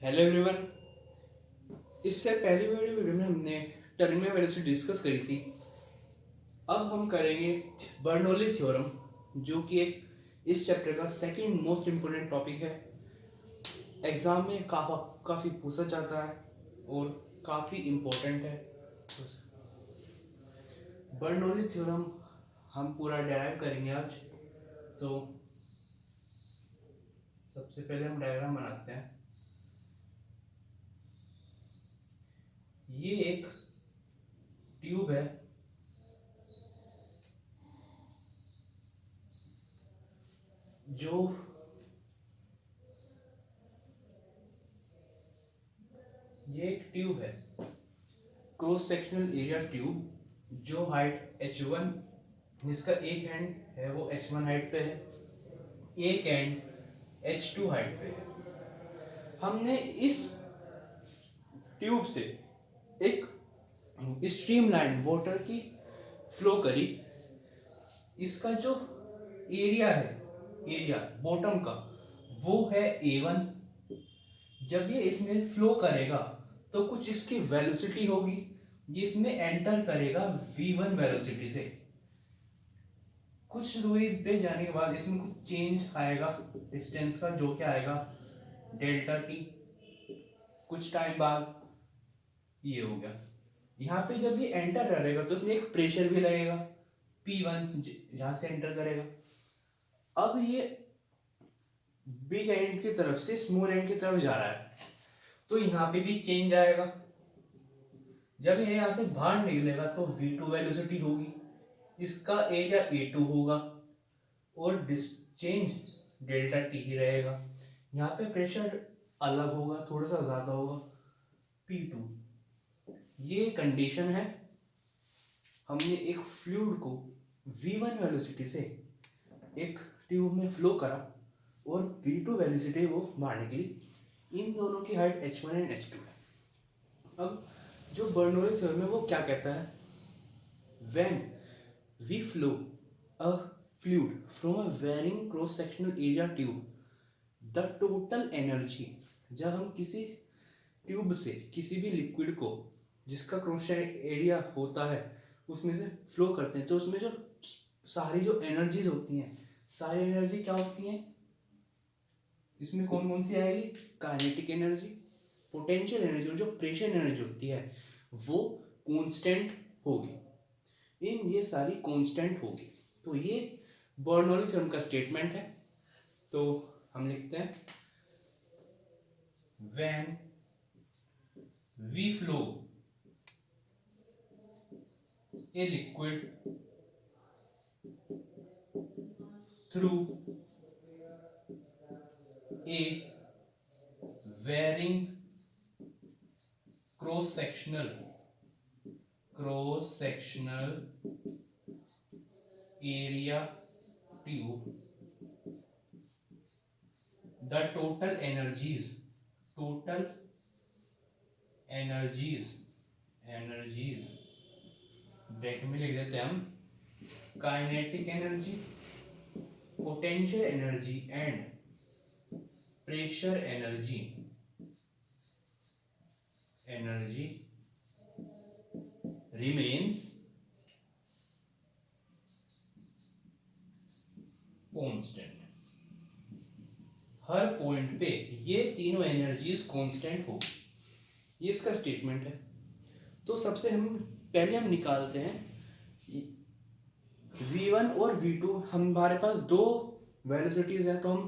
Hello everyone. इससे पहली video में हमने टर्मिनल वेलोसिटी डिस्कस करी थी। अब हम करेंगे बर्नौली थ्योरम, जो कि एक इस चैप्टर का सेकंड मोस्ट इम्पोर्टेंट टॉपिक है। एग्जाम में काफ़ी पूछा जाता है और काफ़ी इम्पोर्टेंट है। बर्नौली थ्योरम हम पूरा डेराइव करेंगे आज। तो सबसे पहले हम डायग्राम बनाते हैं। ये एक ट्यूब है जो ये एक ट्यूब है, क्रॉस सेक्शनल एरिया ट्यूब, जो हाइट h1, जिसका एक एंड है वो h1 हाइट पे है, एक एंड h2 हाइट पे है। हमने इस ट्यूब से एक स्ट्रीमलाइन वाटर की फ्लो करी। इसका जो एरिया है, एरिया बॉटम का, वो है a1। जब ये इसमें फ्लो करेगा तो कुछ इसकी वेलोसिटी होगी, ये इसमें एंटर करेगा v1 वेलोसिटी से। कुछ दूरी पे जाने के बाद इसमें कुछ चेंज आएगा डिस्टेंस का, जो क्या आएगा डेल्टा टी। कुछ टाइम बाद ये हो गया। यहाँ पे जब ये एंटर करेगा तो इसमें एक प्रेशर भी लगेगा P1, जहां से एंटर करेगा। अब ये बिग एंड की तरफ से स्मॉल एंड की तरफ जा रहा है, तो यहाँ पे भी चेंज आएगा। जब ये यहाँ से बाहर निकलेगा तो v2 वेलोसिटी होगी, इसका एरिया a2 होगा और चेंज डेल्टा टी ही रहेगा। यहाँ पे प्रेशर अलग होगा, थोड़ा सा ज्यादा होगा, P2। ये कंडीशन है। हमने एक फ्लूइड को v1 वेलोसिटी से एक ट्यूब में फ्लो करा और v2 वेलोसिटी वो बाहर निकली। इन दोनों की हाइट h1 एंड h2 है। अब जो बर्नौली थ्योरम है वो क्या कहता है, when we flow a fluid from a varying cross sectional area tube, the total energy, जब हम किसी ट्यूब से किसी भी लिक्विड को जिसका क्रॉस एरिया होता है उसमें से फ्लो करते हैं, तो उसमें जो सारी जो एनर्जीज होती हैं, सारी एनर्जी क्या होती हैं, इसमें कौन कौन सी आएगी, काइनेटिक एनर्जी, पोटेंशियल एनर्जी और जो प्रेशर एनर्जी होती है वो कांस्टेंट होगी। ये सारी कांस्टेंट होगी। तो ये बर्नौली थ्योरम का स्टेटमेंट है। तो हम लिखते हैं when we flow a liquid through a varying cross sectional area tube, the total energies bracket में लिख देते हैं हम, kinetic energy, potential energy and pressure energy remains constant। Her point पे ये तीनों एनर्जीज कांस्टेंट होगी। ये इसका स्टेटमेंट है। तो सबसे हम निकालते हैं v1 और v2। हमारे पास दो वेलोसिटीज है, तो हम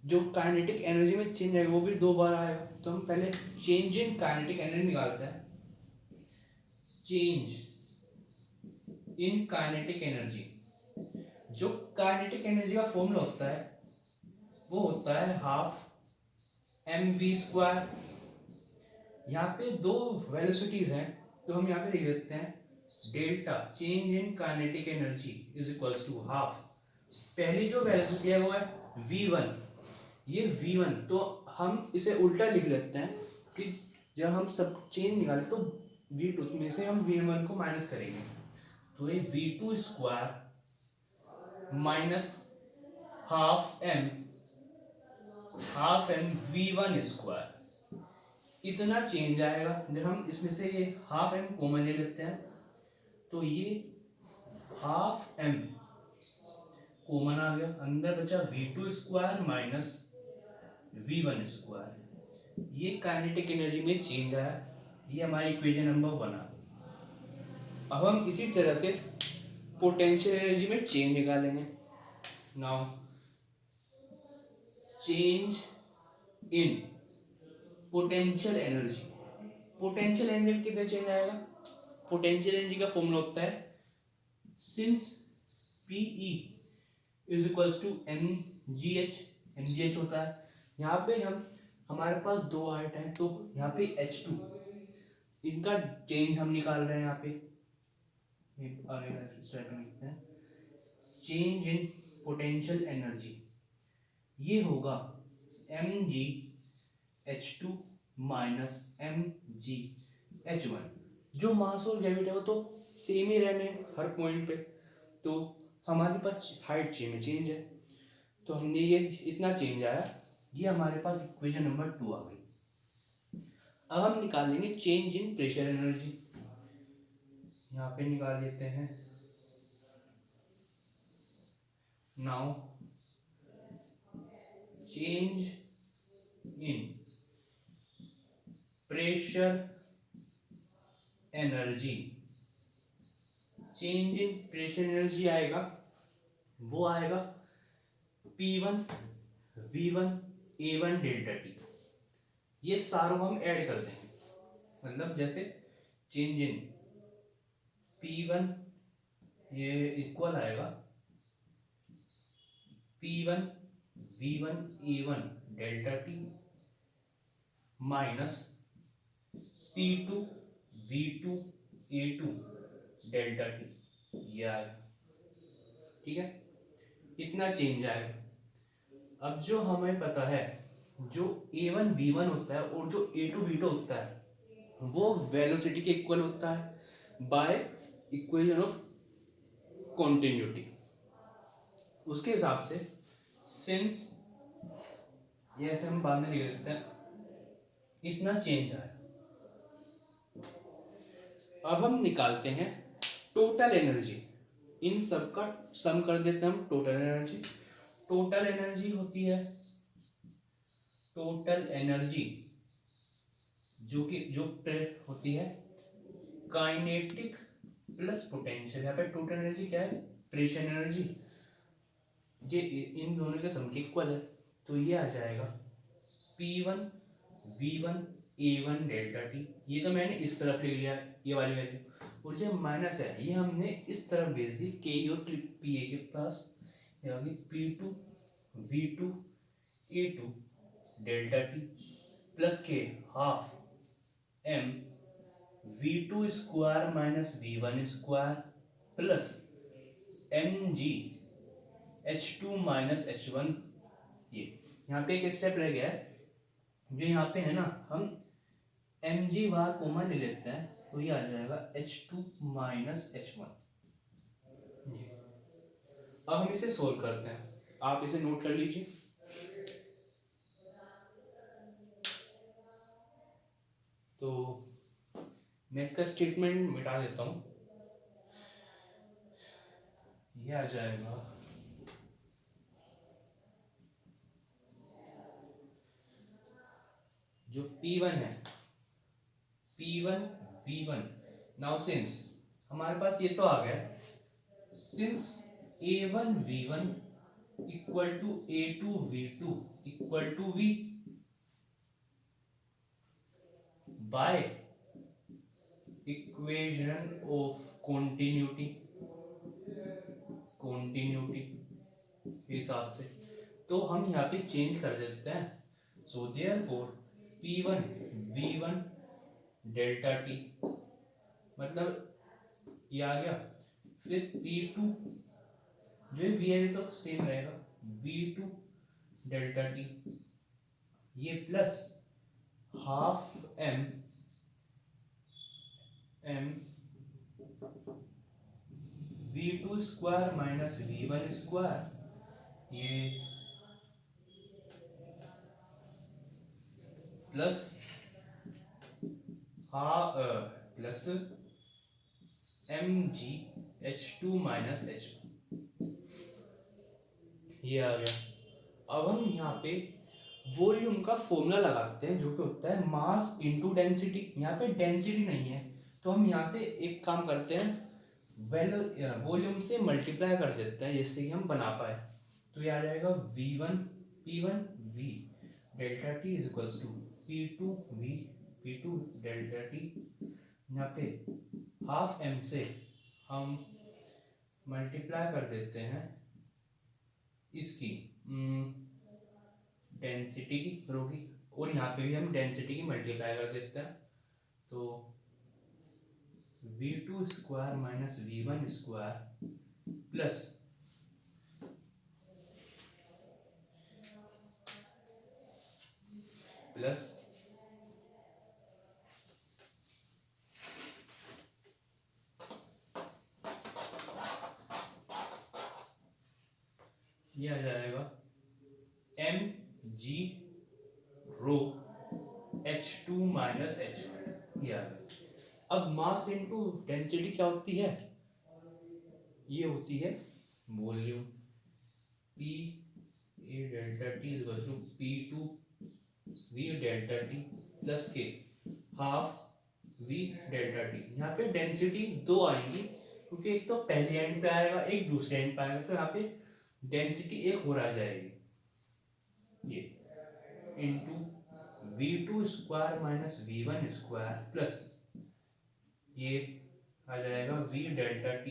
जो काइनेटिक एनर्जी में चेंज आएगा वो भी दो बार आएगा। तो हम पहले चेंज इन काइनेटिक एनर्जी निकालते हैं। चेंज इन काइनेटिक एनर्जी, जो काइनेटिक एनर्जी का फॉर्मूला होता है वो होता है हाफ mv²। यहाँ पे दो वेलोसिटीज हैं, तो हम यहाँ पे लिख देते हैं delta change in kinetic energy is equals to half. पहली जो वेलोसिटी है वो है v1। ये v1, तो हम इसे उल्टा लिख लेते हैं कि जब हम सब चेंज निकाले तो v2 में से हम v1 को माइनस करेंगे, तो ये v2² minus half m v1²। इतना चेंज आएगा। जब हम इसमें से ये हाफ एम कॉमन ले लेते हैं तो ये हाफ एम कॉमन आ गया, अंदर बचा v2 square minus v1 square. ये काइनेटिक एनर्जी में चेंज आया, ये हमारी इक्वेशन नंबर 1 आ गई। अब हम इसी तरह से पोटेंशियल एनर्जी में चेंज निकालेंगे। Now change in potential energy, potential energy कितने चेंज आएगा? पोटेंशियल एनर्जी का फॉर्मूला होता है since PE is equals to mgh, mgh होता है। यहाँ पे हमारे पास दो हाइट है तो यहाँ पे h2, इनका चेंज हम निकाल रहे हैं। यहाँ पे लिखते हैं चेंज इन पोटेंशियल एनर्जी, ये होगा mgh2 माइनस mgh1। जो मास और ग्रेविटी है वो तो सेम ही रहने हर पॉइंट पे, तो हमारे पास हाइट में चेंज है, तो हमने ये इतना चेंज आया, ये हमारे पास इक्वेशन नंबर 2 आ गई। अब हम निकालेंगे चेंज इन प्रेशर एनर्जी, यहाँ पे निकाल लेते हैं। Now change in pressure energy, change in pressure energy आएगा, वो आएगा P1 V1 A1 delta T. ये सारों हम ऐड कर देंगे, मतलब जैसे चेंज इन P1 ये इक्वल आएगा P1 V1 A1 delta T minus P2 V2 A2 delta T, ये आएगा। ठीक है, इतना चेंज आएगा। अब जो हमें पता है, जो A1 V1 होता है और जो A2 V2 होता है वो वेलोसिटी के इक्वल होता है बाय इक्वेशन ऑफ कॉन्टिन्यूटी। उसके हिसाब से सिंस, ये ऐसे हम बाद में लिख देते हैं, इतना चेंज आया। अब हम निकालते हैं टोटल एनर्जी, इन सब का सम कर देते हैं हम टोटल एनर्जी। टोटल एनर्जी होती है, टोटल एनर्जी जो होती है काइनेटिक प्लस पोटेंशियल। यहाँ पे टोटल एनर्जी क्या है? प्रेशर एनर्जी, ये इन दोनों के सम के इक्वल है, तो ये आ जाएगा P1 V1 A1 delta T. ये तो मैंने इस तरफ ले लिया ये वाली वैल्यू, और जो माइनस है ये हमने इस तरफ भेज दी के और पी ए के पास, यानी P2 V2 A2 delta T plus के half m V2 square minus V1 square plus mg H2 minus H1। ये यहाँ पे एक स्टेप रह गया है, जो यहाँ पे है ना, हम mg बार कॉमन ले लेते हैं तो ये आ जाएगा H2 माइनस H1। अब हम इसे सोल्व करते हैं, आप इसे नोट कर लीजिए। तो मैं इसका स्टेटमेंट मिटा देता हूं, ये आ जाएगा जो P1 है, P1 V1। नाउ सिंस हमारे पास ये तो आ गया, since A1 V1 equal to A2 V2 equal to V by equation of continuity, continuity के हिसाब से, तो हम यहाँ पे चेंज कर देते हैं। So therefore P1 V1 delta T, मतलब ये आ गया, फिर P2 जो V है तो सेम रहेगा V2 डेल्टा टी, ये plus half m V2 square minus V1 square, ये plus plus MgH2 minus H1, ये आ गया। अब हम यहाँ पे वॉल्यूम का फॉर्मूला लगाते हैं जो कि होता है मास इनटू डेंसिटी। यहाँ पे डेंसिटी नहीं है तो हम यहाँ से एक काम करते हैं, वॉल्यूम से मल्टीप्लाई कर देते हैं जिससे कि हम बना पाए। तो ये आ जाएगा V1 P1 V delta T is equals to P2 V P2 delta T। यहाँ पे हाफ m से हम मल्टीप्लाई कर देते हैं इसकी डेंसिटी की रो की, और यहाँ पे भी हम डेंसिटी की मल्टीप्लाई कर देते हैं। तो V2 square minus V1 square plus plus ये आ जाएगा mg रो H2 माइनस H1, ये आ गया। अब मास इनटू डेंसिटी क्या होती है, ये होती है volume. P A delta T is equal to P2 V delta T plus के हाफ V डेल्टा T। यहाँ पे डेंसिटी दो आएंगी क्योंकि एक तो पहले एंड पे आएगा एक दूसरे एंड पे आएगा, तो यहाँ पे डेंसिटी एक हो रह जाएगी ये into V2 square minus V1 square plus ये आ जाएगा V डेल्टा T,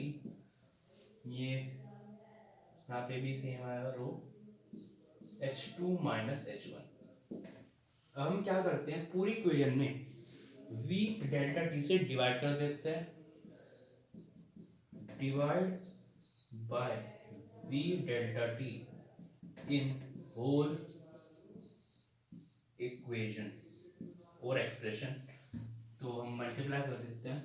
ये यहाँ पे भी सेम आएगा रो H2 माइनस H1। अब हम क्या करते हैं पूरी इक्वेशन में V डेल्टा T से डिवाइड कर देते हैं, divide by V delta T in whole equation और एक्सप्रेशन। तो हम मल्टीप्लाई कर देते हैं,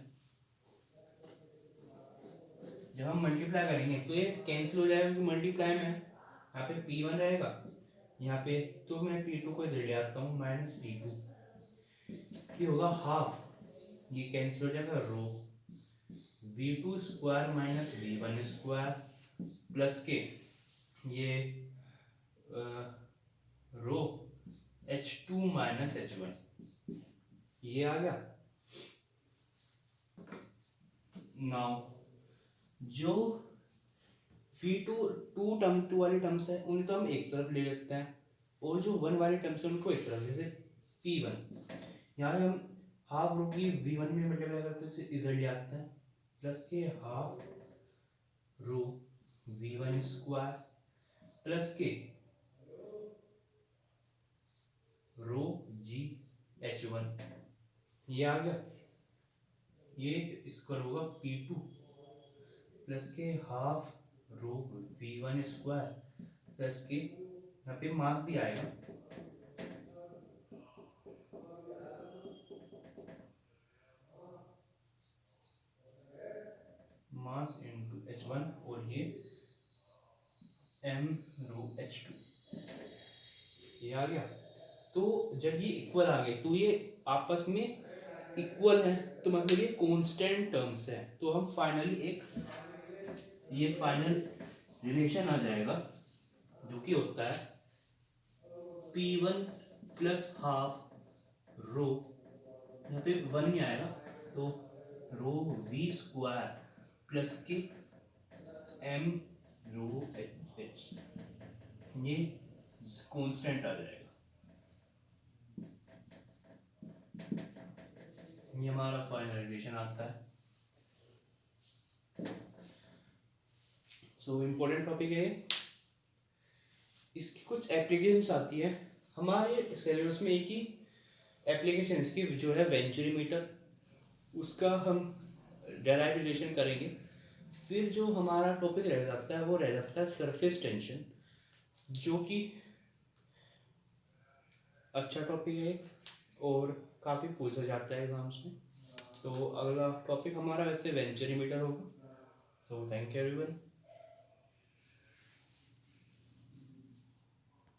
जब हम मल्टीप्लाई करेंगे तो ये कैंसिल हो जाएगा क्योंकि मल्टीप्लाई में यहाँ पे P1 रहेगा यहाँ पे, तो मैं P2 को इधर ले आता हूँ माइनस P2, ये होगा हाफ, ये कैंसिल हो जाएगा रो V2 square minus V1 square plus के ये रो H2 माइनस H1, ये आ गया। नाउ जो V2 टू वाली टर्म्स है उन्हें तो हम एक तरफ ले लेते हैं, और जो वन वाली टर्म्स है उनको एक तरफ, जैसे P1 यहाँ हम हाफ रो की V1 में मल्टीप्लाई करते हैं इधर ले आते हैं प्लस के half rho V1 square plus के रो G H1, ये आ गया। ये इसका होगा P2 प्लस के half rho V1 square plus के यहाँ पे मास भी आएगा मास इनटू H1 और ये M रो H2, ये आ गया। तो जब ये इक्वल आ गए तो ये आपस में इक्वल है तो मतलब ये कांस्टेंट टर्म्स है, तो हम फाइनली एक ये फाइनल रिलेशन आ जाएगा जो कि होता है P1 प्लस हाफ रो, यहाँ पे वन ही आएगा तो रो V स्क्वायर प्लस के M रो H, ये कांस्टेंट आ जाएगा, ये हमारा फाइनल रिलेशन आता है। सो इम्पोर्टेंट टॉपिक है, इसकी कुछ एप्लीकेशंस आती है हमारे सिलेबस में। एक ही एप्लीकेशन इसकी जो है वेंचुरीमीटर, उसका हम डायरेक्ट रिलेशन करेंगे। फिर जो हमारा टॉपिक रह जाता है वो रह जाता है सरफेस टेंशन, जो कि अच्छा टॉपिक है और काफ़ी पूछा जाता है एग्जाम्स में। तो अगला टॉपिक हमारा वैसे वेंचुरीमीटर होगा। So thank you everyone.